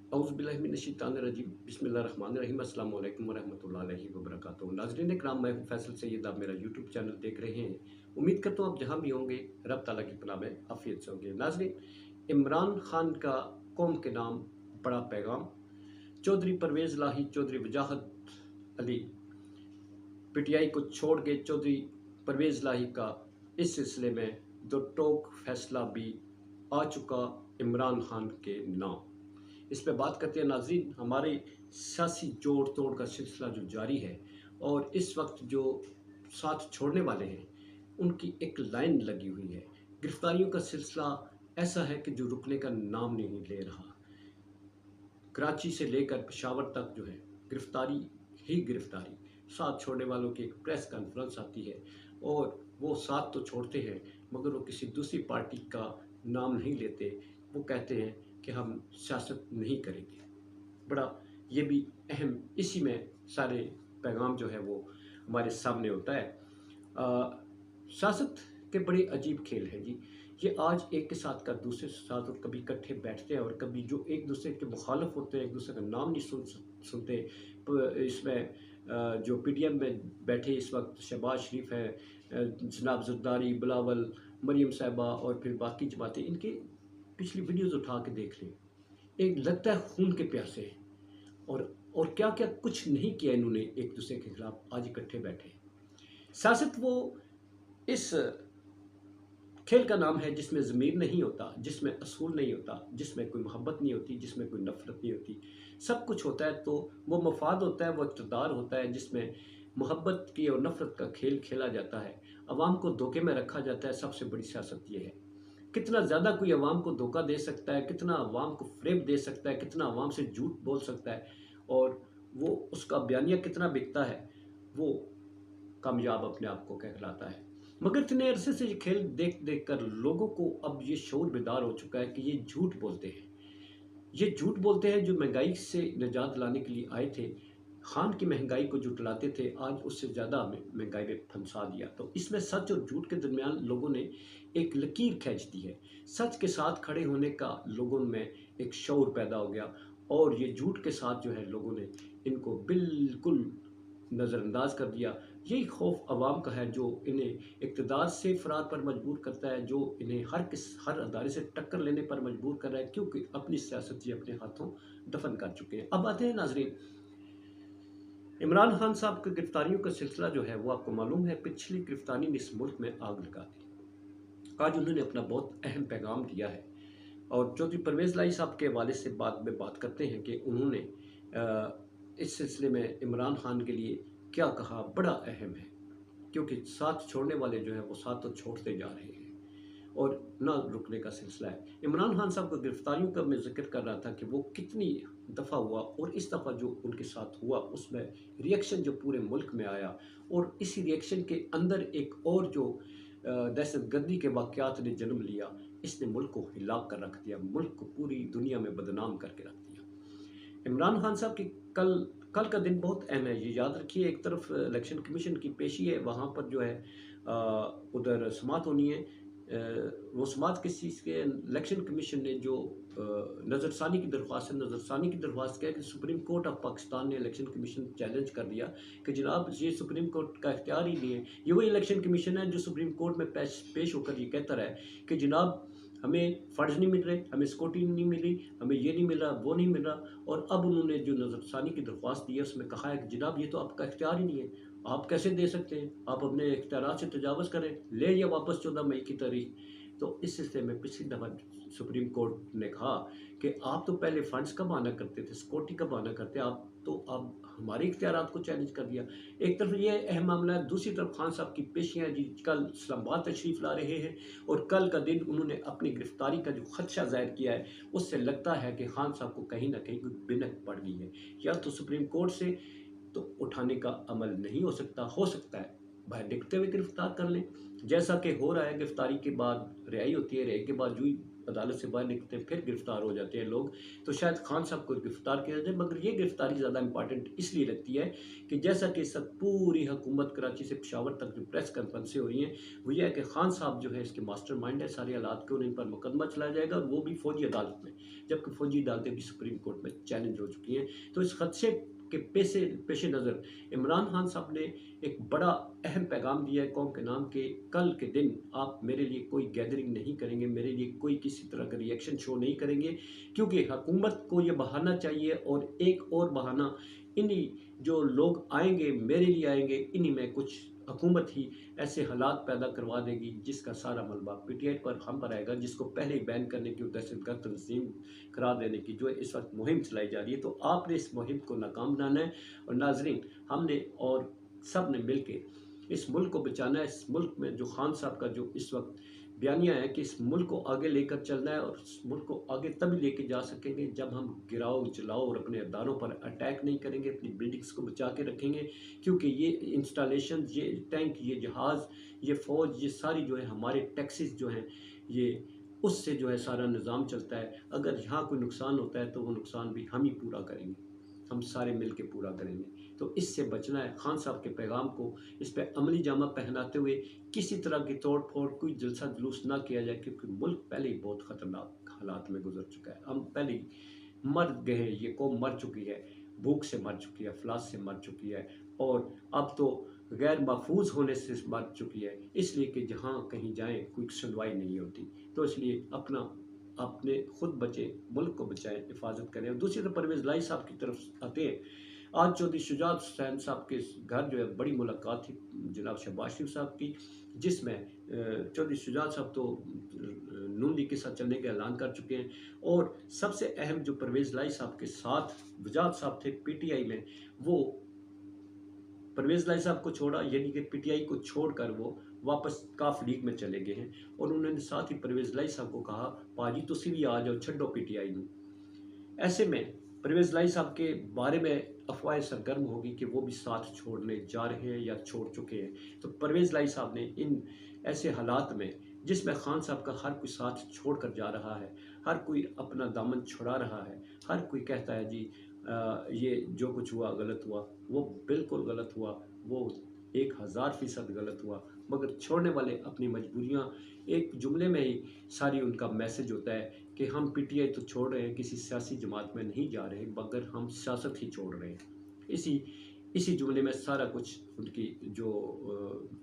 औज़ुबिल्लाहिमिनश्शैतानिर्रजीम बिस्मिल्लाहिर्रहमानिर्रहीम अस्सलाम वालेकुम वरहमतुल्लाहि वबरकातुहू। नाज़रीन इकराम, मैं फैसल सैयद, आप मेरा यूट्यूब चैनल देख रहे हैं। उम्मीद करता हूँ आप जहाँ भी होंगे रब ताला की पनाह में आफियत से होंगे। नाज़रीन, इमरान खान का कौम के नाम बड़ा पैगाम। चौधरी परवेज़ लाही, चौधरी वजाहत अली पीटीआई को छोड़ के चौधरी परवेज़ लाही का इस सिलसिले में दो टोक फैसला भी आ चुका इमरान खान के नाम। इस पे बात करते हैं नाज़रीन। हमारे सियासी जोड़ तोड़ का सिलसिला जो जारी है और इस वक्त जो साथ छोड़ने वाले हैं उनकी एक लाइन लगी हुई है। गिरफ्तारियों का सिलसिला ऐसा है कि जो रुकने का नाम नहीं ले रहा। कराची से लेकर पेशावर तक जो है गिरफ्तारी ही गिरफ्तारी। साथ छोड़ने वालों की एक प्रेस कॉन्फ्रेंस आती है और वो साथ तो छोड़ते हैं मगर वो किसी दूसरी पार्टी का नाम नहीं लेते। वो कहते हैं कि हम सियासत नहीं करेंगे। बड़ा ये भी अहम, इसी में सारे पैगाम जो है वो हमारे सामने होता है। सियासत के बड़े अजीब खेल है जी। ये आज एक के साथ का दूसरे के साथ, और कभी इकट्ठे बैठते हैं और कभी जो एक दूसरे के मुखालफ होते हैं, एक दूसरे का नाम नहीं सुनते। इसमें जो पीडीएम में बैठे इस वक्त शहबाज शरीफ है, जनाब जरदारी, बिलावल, मरियम साहिबा और फिर बाकी जमातें, इनके पिछली वीडियोज़ उठा के देख लें। एक लगता है खून के प्यासे हैं और क्या क्या कुछ नहीं किया इन्होंने एक दूसरे के खिलाफ, आज इकट्ठे बैठे। सियासत वो इस खेल का नाम है जिसमें ज़मीर नहीं होता, जिसमें असूल नहीं होता, जिसमें कोई मोहब्बत नहीं होती, जिसमें कोई नफ़रत नहीं होती। सब कुछ होता है तो वो मफाद होता है, वो इक़्तिदार होता है जिसमें मोहब्बत की और नफ़रत का खेल खेला जाता है। अवाम को धोखे में रखा जाता है। सबसे बड़ी सियासत ये है। कितना ज़्यादा कोई अवाम को धोखा दे सकता है, कितना अवाम को फ़रेब दे सकता है, कितना अवाम से झूठ बोल सकता है और वो उसका बयानिया कितना बिकता है, वो कामयाब अपने आप को कहलाता है। मगर इतने अरसे से ये खेल देख देख कर लोगों को अब ये शऊर बेदार हो चुका है कि ये झूठ बोलते हैं। ये झूठ बोलते हैं जो महंगाई से निजात लाने के लिए आए थे। खान की महंगाई को जुटलाते थे, आज उससे ज़्यादा हमें महंगाई में फंसा दिया। तो इसमें सच और झूठ के दरमियान लोगों ने एक लकीर खींच दी है। सच के साथ खड़े होने का लोगों में एक शऊर पैदा हो गया और ये झूठ के साथ जो है लोगों ने इनको बिल्कुल नज़रअंदाज कर दिया। यही खौफ अवाम का है जो इन्हें इक़्तिदार से फ़रार पर मजबूर करता है, जो इन्हें हर अदारे से टक्कर लेने पर मजबूर कर रहा है, क्योंकि अपनी सियासत ये अपने हाथों दफन कर चुके हैं। अब आते हैं नाज़रीन, इमरान खान साहब की गिरफ्तारियों का सिलसिला जो है वो आपको मालूम है, पिछली गिरफ्तारी ने इस मुल्क में आग लगा दी। आज उन्होंने अपना बहुत अहम पैगाम दिया है और चौधरी परवेज़ लाई साहब के हवाले से बाद में बात करते हैं कि उन्होंने इस सिलसिले में इमरान खान के लिए क्या कहा, बड़ा अहम है। क्योंकि साथ छोड़ने वाले जो है वो साथ तो छोड़ते जा रहे हैं और ना रुकने का सिलसिला है। इमरान खान साहब को गिरफ्तारियों का मैं जिक्र कर रहा था कि वो कितनी दफ़ा हुआ और इस दफ़ा जो उनके साथ हुआ उसमें रिएक्शन जो पूरे मुल्क में आया और इसी रिएक्शन के अंदर एक और जो दहशतगर्दी के वाक़यात ने जन्म लिया, इसने मुल्क को हिला कर रख दिया, मुल्क को पूरी दुनिया में बदनाम करके रख दिया। इमरान खान साहब की कल का दिन बहुत अहम है, ये याद रखिए। एक तरफ इलेक्शन कमीशन की पेशी है, वहाँ पर जो है उधर समात होनी है। वो समात किस चीज़ के, इलेक्शन कमीशन ने जो नज़रसानी की दरख्वास्त है, नज़रसानी की दरख्वास्त क्या है कि सुप्रीम कोर्ट ऑफ पाकिस्तान ने इलेक्शन कमीशन चैलेंज कर दिया कि जनाब ये सुप्रीम कोर्ट का इख्तियार ही नहीं है। ये वही इलेक्शन कमीशन है जो सुप्रीम कोर्ट में पेश होकर ये कहता रहा है कि जनाब हमें फ़ंड्स नहीं मिल रहे, हमें सिक्योरिटी नहीं मिली, हमें ये नहीं मिल रहा, वो नहीं मिल रहा। और अब उन्होंने जो नज़रसानी की दरख्वास्त दी है उसमें कहा है कि जनाब ये तो आपका इख्तियार ही नहीं है, आप कैसे दे सकते हैं, आप अपने इख्तियारात से तजावज़ करें, ले या वापस 14 मई की तारीख। तो इस सिलसिले में पिछली दफ़ा सुप्रीम कोर्ट ने कहा कि आप तो पहले फ़ंड्स का बहाना करते थे, सिक्योरिटी का बहाना करते, आप तो अब हमारे इख्तियारात को चैलेंज कर दिया। एक तरफ ये अहम मामला है, दूसरी तरफ खान साहब की पेशियाँ जी कल इस्लामाबाद तशरीफ़ ला रहे हैं और कल का दिन उन्होंने अपनी गिरफ्तारी का जो खदशा ज़ाहिर किया है उससे लगता है कि खान साहब को कहीं ना कहीं कोई बिनक पड़ गई है। या तो सुप्रीम कोर्ट से तो उठाने का अमल नहीं हो सकता है बाहर दिखते हुए गिरफ्तार कर लें, जैसा कि हो रहा है। गिरफ्तारी के बाद रिहाई होती है, रिहाई के बाद जो عدالت سے باہر نکلتے ہیں پھر گرفتار ہو جاتے ہیں لوگ، تو شاید خان صاحب کو گرفتار کیا جائے، مگر یہ گرفتاری زیادہ امپارٹنٹ اس لیے لگتی ہے کہ جیسا کہ اس وقت پوری حکومت کراچی سے پشاور تک جو پریس کانفرنسیں ہو رہی ہیں وہ یہ ہے کہ خان صاحب جو ہے اس کے ماسٹر مائنڈ ہے سارے حالات کے، اور ان پر مقدمہ چلایا جائے گا، اور وہ بھی فوجی عدالت میں، جبکہ فوجی عدالتیں بھی سپریم کورٹ میں چیلنج ہو چکی ہیں۔ تو اس خدشے کے پیش نظر عمران خان صاحب نے ایک بڑا اہم پیغام دیا ہے قوم کے نام کہ کل کے دن آپ میرے لیے کوئی گیدرنگ نہیں کریں گے، میرے لیے کوئی کسی طرح کا ریئیکشن شو نہیں کریں گے، کیونکہ حکومت کو یہ بہانہ چاہیے، اور ایک اور بہانہ انہی جو لوگ آئیں گے میرے لیے آئیں گے، انہی میں کچھ حکومت ہی ایسے حالات پیدا کروا دے گی جس کا سارا ملبہ پی ٹی آئی پر ہم پر آئے گا، جس کو پہلے ہی بین کرنے کی اور دہشت گرد تنظیم قرار دینے کی جو اس وقت مہم چلائی جا رہی ہے۔ تو آپ نے اس مہم کو ناکام بنانا ہے، اور ناظرین ہم نے اور سب نے مل کے اس ملک کو بچانا ہے۔ اس ملک میں جو خان صاحب کا جو اس وقت بیانیہ ہے کہ اس ملک کو آگے لے کر چلنا ہے، اور اس ملک کو آگے تب لے کے جا سکیں گے جب ہم گراؤ جلاؤ اور اپنے اداروں پر اٹیک نہیں کریں گے، اپنی بلڈنگز کو بچا کے رکھیں گے، کیونکہ یہ انسٹالیشن، یہ ٹینک، یہ جہاز، یہ فوج، یہ ساری جو ہے ہمارے ٹیکسز جو ہیں، یہ اس سے جو ہے سارا نظام چلتا ہے۔ اگر یہاں کوئی نقصان ہوتا ہے تو وہ نقصان بھی ہم ہی پورا کریں گے، ہم سارے مل کے پورا کریں گے۔ تو اس سے بچنا ہے۔ خان صاحب کے پیغام کو اس پہ عملی جامہ پہناتے ہوئے کسی طرح کی توڑ پھوڑ، کوئی جلسہ جلوس نہ کیا جائے، کیونکہ ملک پہلے ہی بہت خطرناک حالات میں گزر چکا ہے۔ ہم پہلے ہی مر گئے ہیں، یہ قوم مر چکی ہے، بھوک سے مر چکی ہے، افلاس سے مر چکی ہے، اور اب تو غیر محفوظ ہونے سے مر چکی ہے، اس لیے کہ جہاں کہیں جائیں کوئی سنوائی نہیں ہوتی۔ تو اس لیے اپنے خود بچے، ملک کو بچائیں، حفاظت کریں۔ اور دوسری طرف پرویز لائی صاحب کی طرف آتے ہیں۔ آج چودھری شجاعت حسین صاحب کے گھر جو ہے بڑی ملاقات تھی جناب شہباز شریف صاحب کی، جس میں چودھری شجاعت صاحب تو نون لیگ کے ساتھ چلنے کا اعلان کر چکے ہیں، اور سب سے اہم جو پرویز لائی صاحب کے ساتھ وجاہت صاحب تھے پی ٹی آئی میں، وہ پرویز لائی صاحب کو چھوڑا، یعنی کہ پی ٹی آئی کو چھوڑ کر وہ واپس کاف لیگ میں چلے گئے ہیں، اور انہوں نے ساتھ ہی پرویز لائی صاحب کو کہا پاجی تسی بھی آ جاؤ، چھڈو پی ٹی آئی نو۔ ایسے میں پرویز لائی صاحب کے بارے میں افواہیں سرگرم ہوگی کہ وہ بھی ساتھ چھوڑنے جا رہے ہیں یا چھوڑ چکے ہیں۔ تو پرویز لائی صاحب نے ان ایسے حالات میں جس میں خان صاحب کا ہر کوئی ساتھ چھوڑ کر جا رہا ہے، ہر کوئی اپنا دامن چھڑا رہا ہے، ہر کوئی کہتا ہے جی یہ جو کچھ ہوا غلط ہوا، وہ بالکل غلط ہوا، وہ 1000% غلط ہوا، مگر چھوڑنے والے اپنی مجبوریاں ایک جملے میں ہی ساری ان کا میسج ہوتا ہے کہ ہم پی ٹی آئی تو چھوڑ رہے ہیں، کسی سیاسی جماعت میں نہیں جا رہے، مگر ہم سیاست ہی چھوڑ رہے ہیں۔ اسی جملے میں سارا کچھ ان کی جو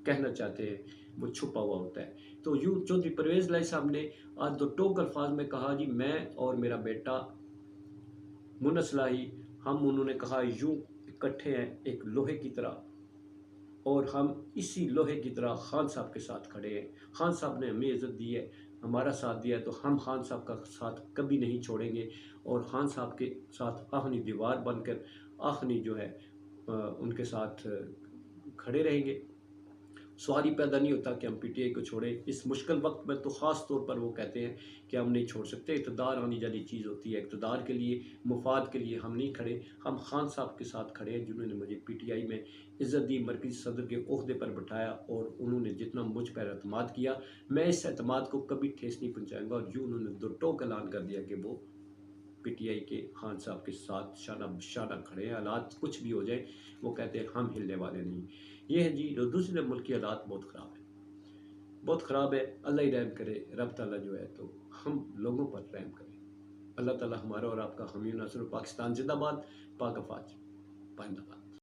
کہنا چاہتے ہیں وہ چھپا ہوا ہوتا ہے۔ تو یوں چودھری پرویز لائی صاحب نے آج دو ٹوک الفاظ میں کہا جی میں اور میرا بیٹا منس لاہی، ہم انہوں نے کہا یوں اکٹھے ہیں ایک لوہے کی طرح، اور ہم اسی لوہے کی طرح خان صاحب کے ساتھ کھڑے ہیں۔ خان صاحب نے ہمیں عزت دی ہے، ہمارا ساتھ دیا ہے، تو ہم خان صاحب کا ساتھ کبھی نہیں چھوڑیں گے، اور خان صاحب کے ساتھ آہنی دیوار بن کر آہنی جو ہے ان کے ساتھ کھڑے رہیں گے۔ سوال ہی پیدا نہیں ہوتا کہ ہم پی ٹی آئی کو چھوڑیں۔ اس مشکل وقت میں تو خاص طور پر وہ کہتے ہیں کہ ہم نہیں چھوڑ سکتے، اقتدار آنی جالی چیز ہوتی ہے، اقتدار کے لیے، مفاد کے لیے ہم نہیں کھڑے، ہم خان صاحب کے ساتھ کھڑے ہیں جنہوں نے مجھے پی ٹی آئی میں عزت دی، مرکزی صدر کے عہدے پر بٹھایا، اور انہوں نے جتنا مجھ پر اعتماد کیا، میں اس اعتماد کو کبھی ٹھیس نہیں پہنچاؤں گا۔ اور یوں انہوں نے دو ٹوک اعلان کر دیا کہ وہ پی ٹی آئی کے خان صاحب کے ساتھ شانہ بشانہ کھڑے ہیں، حالات کچھ بھی ہو جائے وہ کہتے ہیں ہم ہلنے والے نہیں۔ یہ ہے جی دوسرے ملک کے حالات بہت خراب ہیں، بہت خراب ہے۔ اللہ ہی رحم کرے، رب تعالیٰ جو ہے تو ہم لوگوں پر رحم کرے۔ اللہ تعالیٰ ہمارا اور آپ کا حامی و ناصر۔ پاکستان زندہ باد، پاک افواج پائندہ باد۔